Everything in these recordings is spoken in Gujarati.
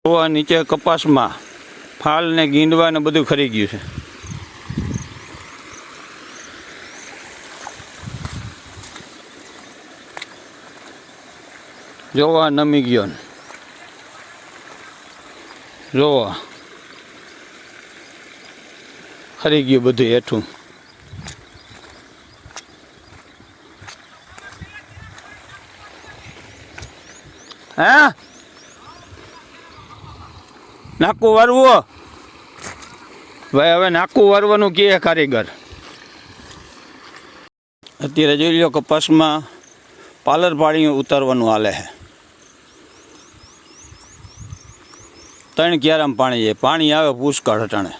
આ નીચે કપાસમાં ફાલ ને ગીંડવા ને બધું ખરી ગયું છે. જોવા નમી ગયો, જોવા ખરી ગયું બધું હેઠું. હા, નાકું વારવું ભાઈ, હવે નાકું વારવાનું કે કારીગર. અત્યારે જોઈ લો કપાસમાં પાલર પાણી ઉતારવાનું હાલે છે. 3 ક્યારામાં પાણી જાય, પાણી આવે પુષ્કળ હટાણે.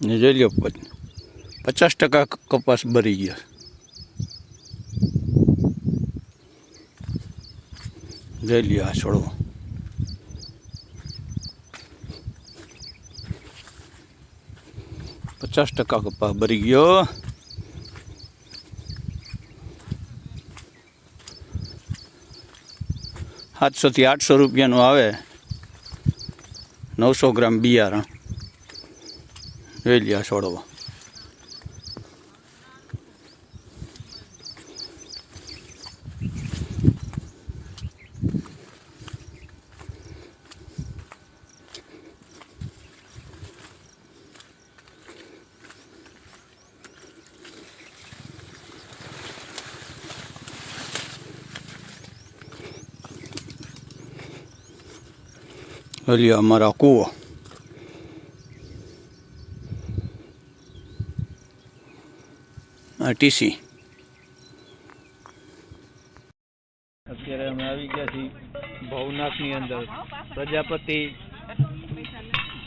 ને જોઈ લો 50% કપાસ ભરી ગયો. જોઈ લ્યો આ છોડવો. %50 કપાસ ભરી ગયો. ₹700 થી 800 રૂપિયાનું આવે 900 ગ્રામ બિયારણ. જોઈ લ્યો છોડવો. લ્યો અમારા કૂવો. ટીસી. અત્યારે અમે આવી ગયા છીએ ભવનાથની અંદર. પ્રજાપતિ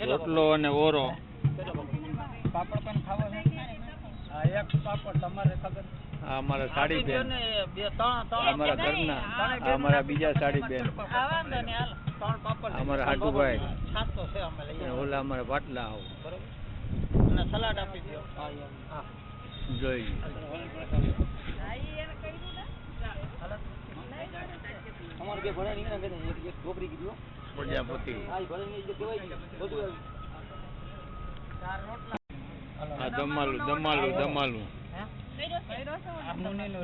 રોટલો અને ઓરો. આ અમારા સાડી બેન, અમારા ઘરના, અમારા બીજા સાડી બેન, અમારા હાટુભાઈ, ઓલા અમારા પાટલા. આવો અને સલાડ આપી દો. જોઈ પ્રજાપતિ. દમાલું દમાલું દમાલું.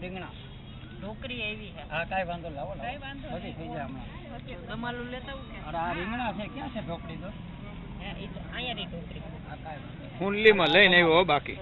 રીંગણા ઢોકરી આવી છે. હા, કાંઈ વાંધો લાવો, બધી થઈ જાય હમણાં. દમાલું લેતા આવું. આ રીંગણા છે, ક્યાં છે ઢોકરી? તો અહીંયાની ઢોકરી કુંડલીમાં લઈને આવ્યો બાકી.